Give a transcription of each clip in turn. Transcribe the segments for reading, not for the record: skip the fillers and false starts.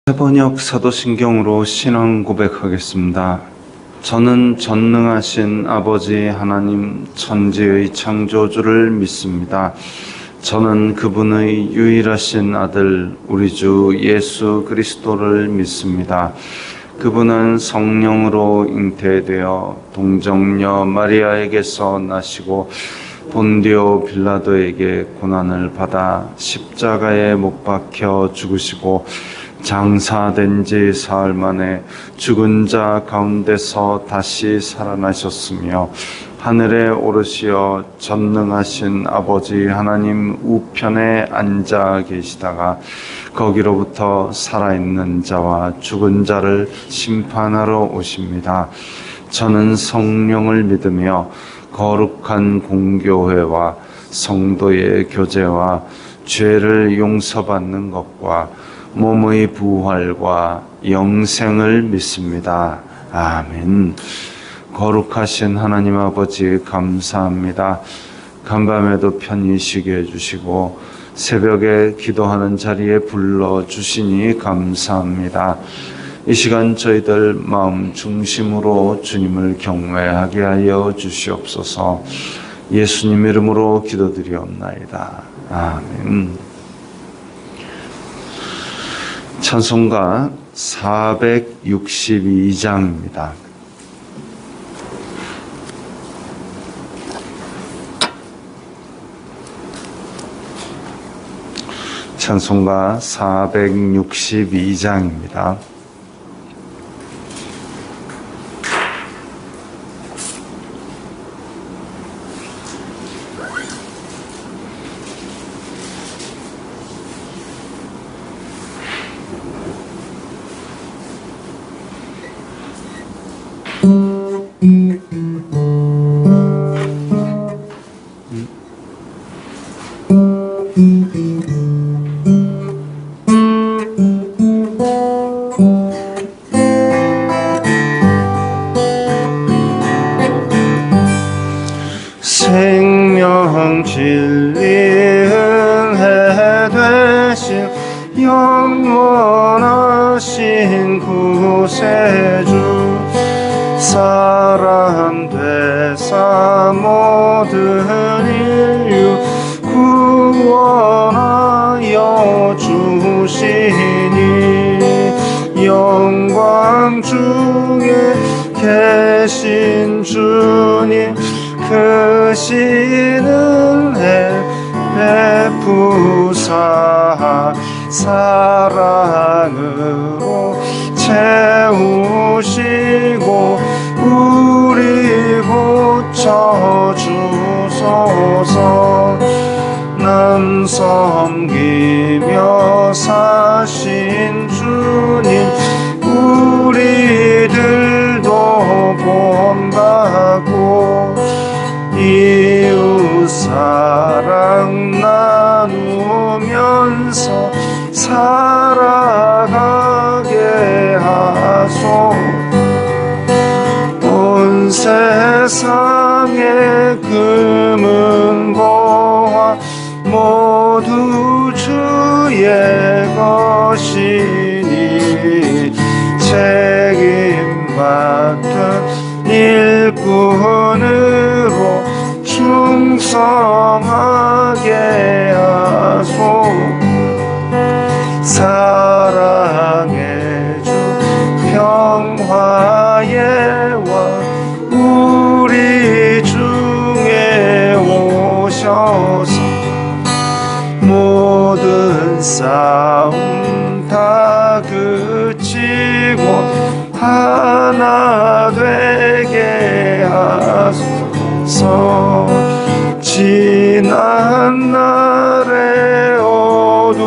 번역 사도신경으로 신앙 고백하겠습니다. 저는 전능하신 아버지 하나님 천지의 창조주를 믿습니다. 저는 그분의 유일하신 아들 우리 주 예수 그리스도를 믿습니다. 그분은 성령으로 잉태되어 동정녀 마리아에게서 나시고 본디오 빌라도에게 고난을 받아 십자가에 못 박혀 죽으시고 장사된 지 사흘 만에 죽은 자 가운데서 다시 살아나셨으며 하늘에 오르시어 전능하신 아버지 하나님 우편에 앉아 계시다가 거기로부터 살아있는 자와 죽은 자를 심판하러 오십니다. 저는 성령을 믿으며 거룩한 공교회와 성도의 교제와 죄를 용서받는 것과 몸의 부활과 영생을 믿습니다. 아멘. 거룩하신 하나님 아버지 감사합니다. 간밤에도 편히 쉬게 해주시고 새벽에 기도하는 자리에 불러주시니 감사합니다. 이 시간 저희들 마음 중심으로 주님을 경외하게 하여 주시옵소서. 예수님 이름으로 기도드리옵나이다. 아멘. 찬송가 462장입니다. 찬송가 462장입니다. 생명 진리 은혜 되신 영원하신 구세주 사람 되사 모든 인류 구원하여 주시니 영광 중에 계신 주님 크신 은혜 베푸사 사랑으로 채우시고 우리 고쳐주소서. 남 섬기며 사신 주님 우리들도 본받고 이웃 사랑 나누면서 살아가게 하소. 온 세상의 금은 보화 모두 주의 것이니 책임받은 일꾼으로 충성하게 하소. 사랑의 주 평화의 왕 우리 중에 오셔서 모든 싸움 다 그치고 하나 되게 하소서. 지난 날의 어두움과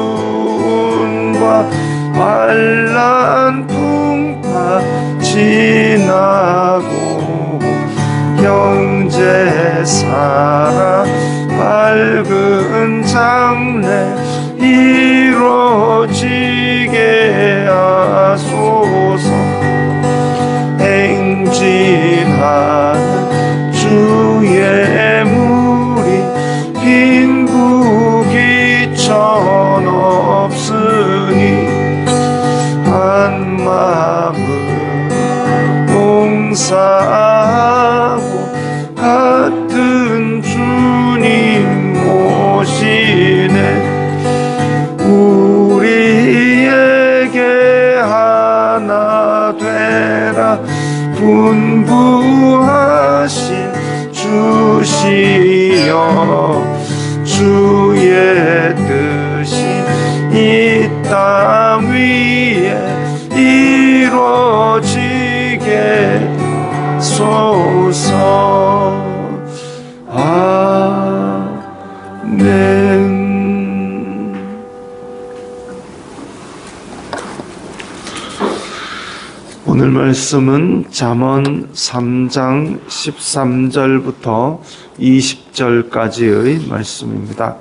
환난 풍파 지나고 형제 사랑 밝은 장래 이루어지게 하소서. 행진하는 주의 무리 빈부귀천 없으니 감사하고 같은 주님 모시네 우리에게 하나 되라 분부하신 주시여 주의 뜻이 이 땅 위에 이루어지게 소서 아멘. 오늘 말씀은 잠언 3장 13절부터 20절까지의 말씀입니다.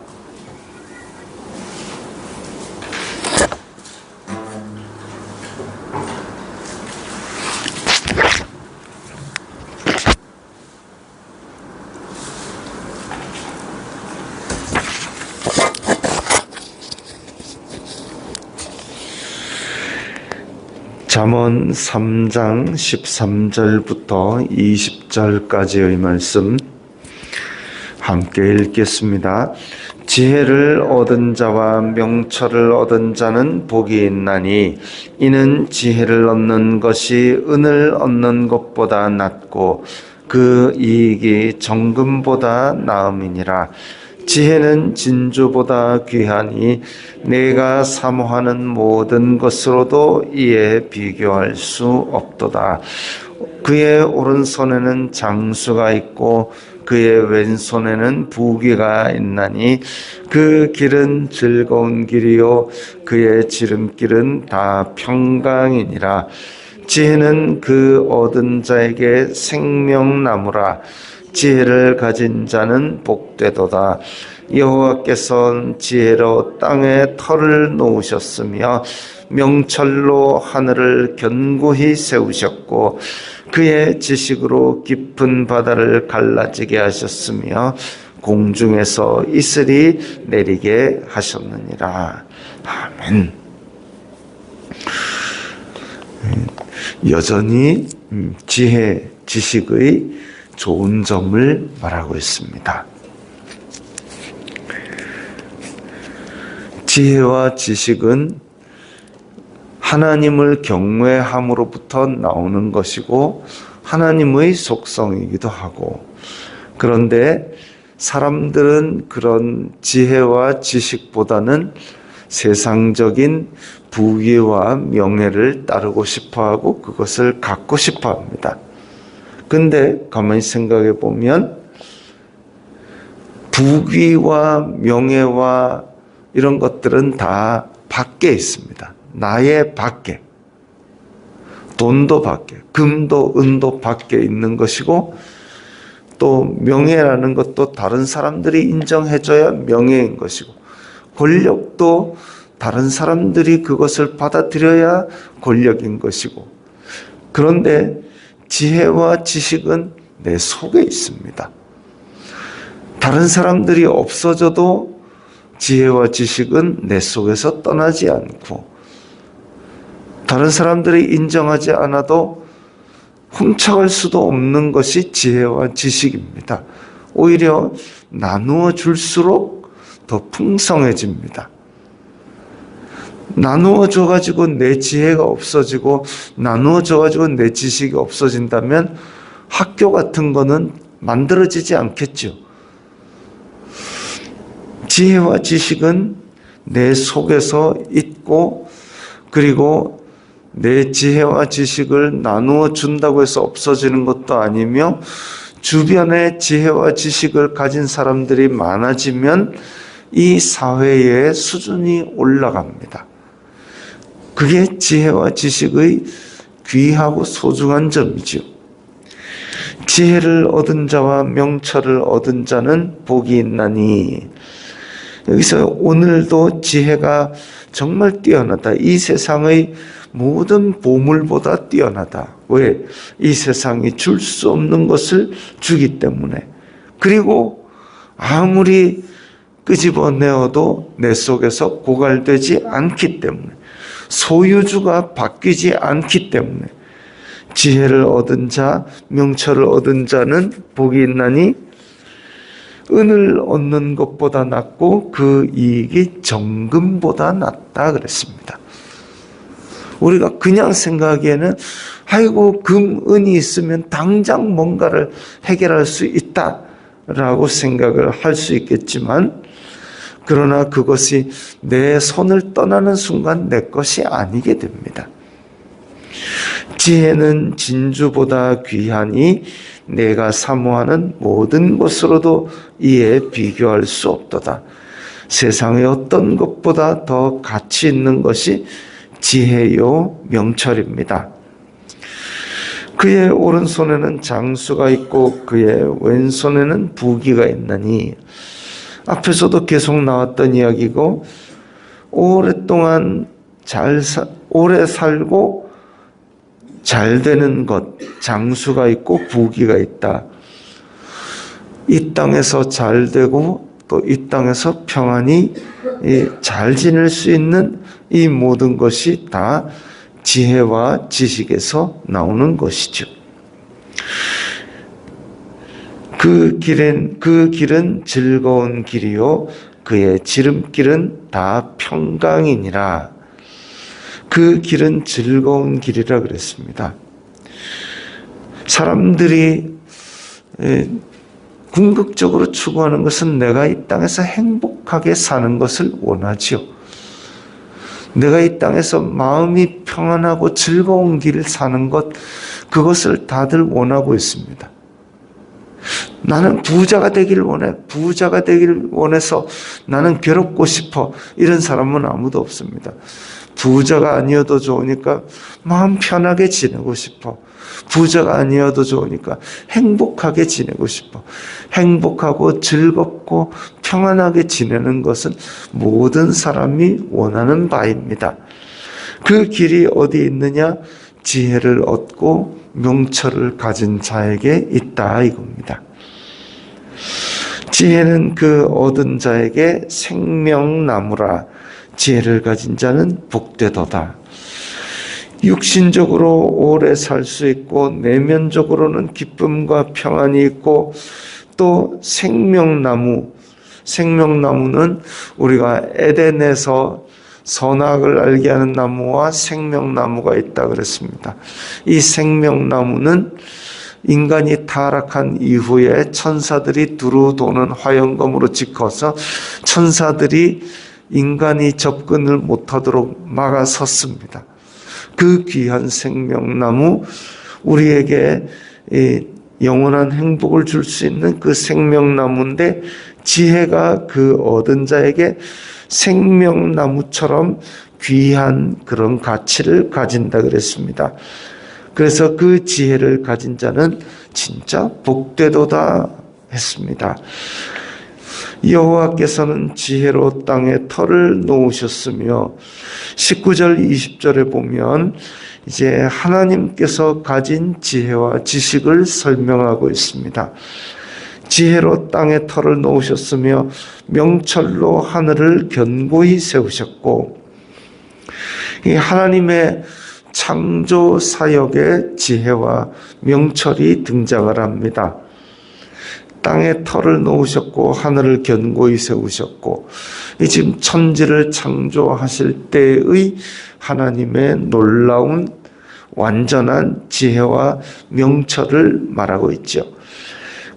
잠언 3장 13절부터 20절까지의 말씀 함께 읽겠습니다. 지혜를 얻은 자와 명철을 얻은 자는 복이 있나니 이는 지혜를 얻는 것이 은을 얻는 것보다 낫고 그 이익이 정금보다 나음이니라. 지혜는 진주보다 귀하니 내가 사모하는 모든 것으로도 이에 비교할 수 없도다. 그의 오른손에는 장수가 있고 그의 왼손에는 부귀가 있나니 그 길은 즐거운 길이요 그의 지름길은 다 평강이니라. 지혜는 그 얻은 자에게 생명나무라. 지혜를 가진 자는 복되도다. 여호와께서는 지혜로 땅에 터를 놓으셨으며 명철로 하늘을 견고히 세우셨고 그의 지식으로 깊은 바다를 갈라지게 하셨으며 공중에서 이슬이 내리게 하셨느니라. 아멘. 여전히 지혜, 지식의 좋은 점을 말하고 있습니다. 지혜와 지식은 하나님을 경외함으로부터 나오는 것이고 하나님의 속성이기도 하고, 그런데 사람들은 그런 지혜와 지식보다는 세상적인 부귀와 명예를 따르고 싶어하고 그것을 갖고 싶어합니다. 근데 가만히 생각해 보면 부귀와 명예와 이런 것들은 다 밖에 있습니다. 나의 밖에. 돈도 밖에, 금도 은도 밖에 있는 것이고, 또 명예라는 것도 다른 사람들이 인정해줘야 명예인 것이고, 권력도 다른 사람들이 그것을 받아들여야 권력인 것이고, 그런데 지혜와 지식은 내 속에 있습니다. 다른 사람들이 없어져도 지혜와 지식은 내 속에서 떠나지 않고, 다른 사람들이 인정하지 않아도 훔쳐갈 수도 없는 것이 지혜와 지식입니다. 오히려 나누어 줄수록 더 풍성해집니다. 나누어 줘가지고 내 지혜가 없어지고 나누어 줘가지고 내 지식이 없어진다면 학교 같은 거는 만들어지지 않겠죠. 지혜와 지식은 내 속에서 있고, 그리고 내 지혜와 지식을 나누어 준다고 해서 없어지는 것도 아니며, 주변에 지혜와 지식을 가진 사람들이 많아지면 이 사회의 수준이 올라갑니다. 그게 지혜와 지식의 귀하고 소중한 점이죠. 지혜를 얻은 자와 명철을 얻은 자는 복이 있나니, 여기서 오늘도 지혜가 정말 뛰어나다. 이 세상의 모든 보물보다 뛰어나다. 왜? 이 세상이 줄 수 없는 것을 주기 때문에. 그리고 아무리 끄집어내어도 내 속에서 고갈되지 않기 때문에. 소유주가 바뀌지 않기 때문에. 지혜를 얻은 자, 명철을 얻은 자는 복이 있나니 은을 얻는 것보다 낫고 그 이익이 정금보다 낫다 그랬습니다. 우리가 그냥 생각하기에는 아이고 은이 있으면 당장 뭔가를 해결할 수 있다라고 생각을 할 수 있겠지만, 그러나 그것이 내 손을 떠나는 순간 내 것이 아니게 됩니다. 지혜는 진주보다 귀하니 내가 사모하는 모든 것으로도 이에 비교할 수 없도다. 세상의 어떤 것보다 더 가치 있는 것이 지혜요 명철입니다. 그의 오른손에는 장수가 있고 그의 왼손에는 부귀가 있나니, 앞에서도 계속 나왔던 이야기고, 오랫동안 오래 살고 잘 되는 것, 장수가 있고 부귀가 있다. 이 땅에서 잘 되고 또 이 땅에서 평안히 잘 지낼 수 있는 이 모든 것이 다 지혜와 지식에서 나오는 것이죠. 그 길은 즐거운 길이요 그의 지름길은 다 평강이니라. 그 길은 즐거운 길이라 그랬습니다. 사람들이 궁극적으로 추구하는 것은 내가 이 땅에서 행복하게 사는 것을 원하지요. 내가 이 땅에서 마음이 평안하고 즐거운 길을 사는 것, 그것을 다들 원하고 있습니다. 나는 부자가 되길 원해. 부자가 되길 원해서 나는 괴롭고 싶어. 이런 사람은 아무도 없습니다. 부자가 아니어도 좋으니까 마음 편하게 지내고 싶어. 부자가 아니어도 좋으니까 행복하게 지내고 싶어. 행복하고 즐겁고 평안하게 지내는 것은 모든 사람이 원하는 바입니다. 그 길이 어디 있느냐? 지혜를 얻고 명철을 가진 자에게 있다 이겁니다. 지혜는 그 얻은 자에게 생명나무라. 지혜를 가진 자는 복되도다. 육신적으로 오래 살 수 있고 내면적으로는 기쁨과 평안이 있고, 또 생명나무는 우리가 에덴에서 선악을 알게 하는 나무와 생명나무가 있다 그랬습니다. 이 생명나무는 인간이 타락한 이후에 천사들이 두루 도는 화영검으로 지켜서 천사들이 인간이 접근을 못하도록 막아섰습니다. 그 귀한 생명나무, 우리에게 영원한 행복을 줄 수 있는 그 생명나무인데, 지혜가 그 얻은 자에게 생명나무처럼 귀한 그런 가치를 가진다 그랬습니다. 그래서 그 지혜를 가진 자는 진짜 복되도다 했습니다. 여호와께서는 지혜로 땅에 터를 놓으셨으며, 19절 20절에 보면 이제 하나님께서 가진 지혜와 지식을 설명하고 있습니다. 지혜로 땅에 터를 놓으셨으며 명철로 하늘을 견고히 세우셨고, 이 하나님의 창조 사역에 지혜와 명철이 등장을 합니다. 땅에 터를 놓으셨고 하늘을 견고히 세우셨고, 이 지금 천지를 창조하실 때의 하나님의 놀라운 완전한 지혜와 명철을 말하고 있죠.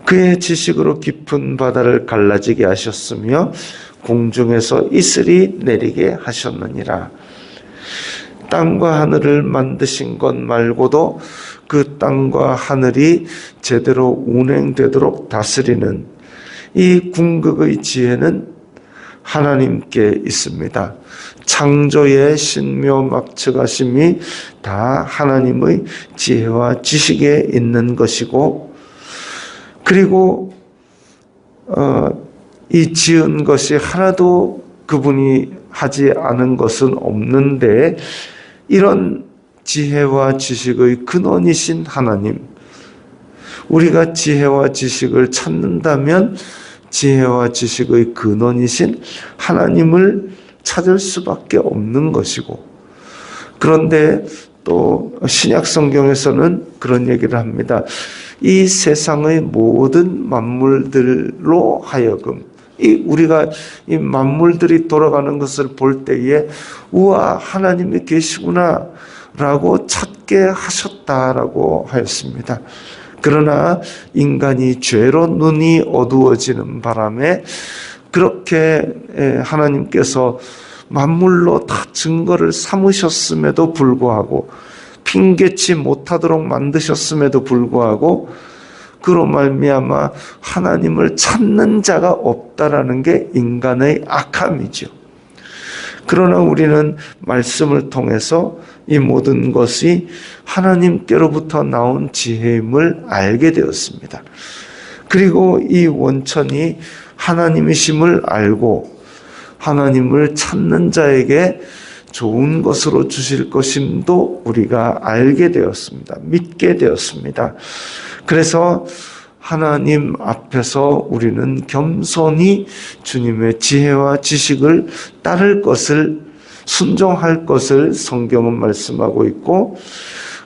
그의 지식으로 깊은 바다를 갈라지게 하셨으며 공중에서 이슬이 내리게 하셨느니라. 땅과 하늘을 만드신 것 말고도 그 땅과 하늘이 제대로 운행되도록 다스리는 이 궁극의 지혜는 하나님께 있습니다. 창조의 신묘막측하심이 다 하나님의 지혜와 지식에 있는 것이고, 그리고 이 지은 것이 하나도 그분이 하지 않은 것은 없는데, 이런 지혜와 지식의 근원이신 하나님, 우리가 지혜와 지식을 찾는다면 지혜와 지식의 근원이신 하나님을 찾을 수밖에 없는 것이고, 그런데 또 신약 성경에서는 그런 얘기를 합니다. 이 세상의 모든 만물들로 하여금 우리가 이 만물들이 돌아가는 것을 볼 때에 우와 하나님이 계시구나 라고 찾게 하셨다라고 하였습니다. 그러나 인간이 죄로 눈이 어두워지는 바람에 그렇게 하나님께서 만물로 다 증거를 삼으셨음에도 불구하고 핑계치 못하도록 만드셨음에도 불구하고 그로 말미암아 하나님을 찾는 자가 없다라는 게 인간의 악함이죠. 그러나 우리는 말씀을 통해서 이 모든 것이 하나님께로부터 나온 지혜임을 알게 되었습니다. 그리고 이 원천이 하나님이심을 알고 하나님을 찾는 자에게 좋은 것으로 주실 것임도 우리가 알게 되었습니다. 믿게 되었습니다. 그래서 하나님 앞에서 우리는 겸손히 주님의 지혜와 지식을 따를 것을, 순종할 것을 성경은 말씀하고 있고,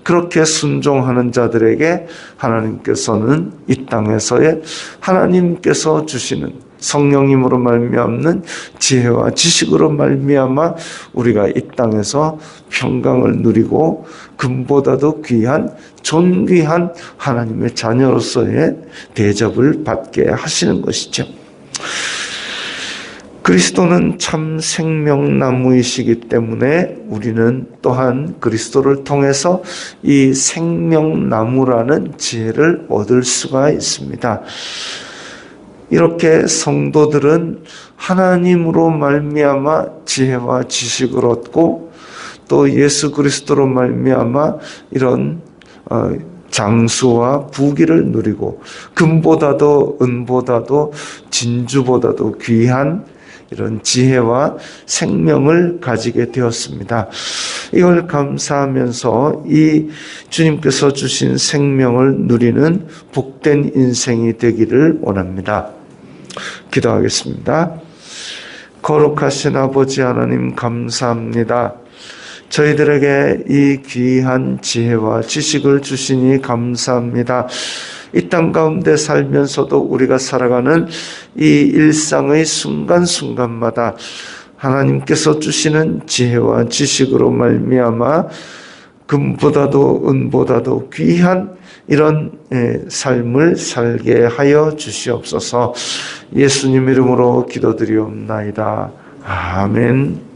그렇게 순종하는 자들에게 하나님께서는 이 땅에서의 하나님께서 주시는 성령님으로 말미암는 지혜와 지식으로 말미암아 우리가 이 땅에서 평강을 누리고 금보다도 귀한 존귀한 하나님의 자녀로서의 대접을 받게 하시는 것이죠. 그리스도는 참 생명나무이시기 때문에 우리는 또한 그리스도를 통해서 이 생명나무라는 지혜를 얻을 수가 있습니다. 이렇게 성도들은 하나님으로 말미암아 지혜와 지식을 얻고 또 예수 그리스도로 말미암아 이런 장수와 부귀를 누리고 금보다도 은보다도 진주보다도 귀한 이런 지혜와 생명을 가지게 되었습니다. 이걸 감사하면서 이 주님께서 주신 생명을 누리는 복된 인생이 되기를 원합니다. 기도하겠습니다. 거룩하신 아버지 하나님 감사합니다. 저희들에게 이 귀한 지혜와 지식을 주시니 감사합니다. 이 땅 가운데 살면서도 우리가 살아가는 이 일상의 순간순간마다 하나님께서 주시는 지혜와 지식으로 말미암아 금보다도 은보다도 귀한 이런 삶을 살게 하여 주시옵소서. 예수님 이름으로 기도드리옵나이다. 아멘.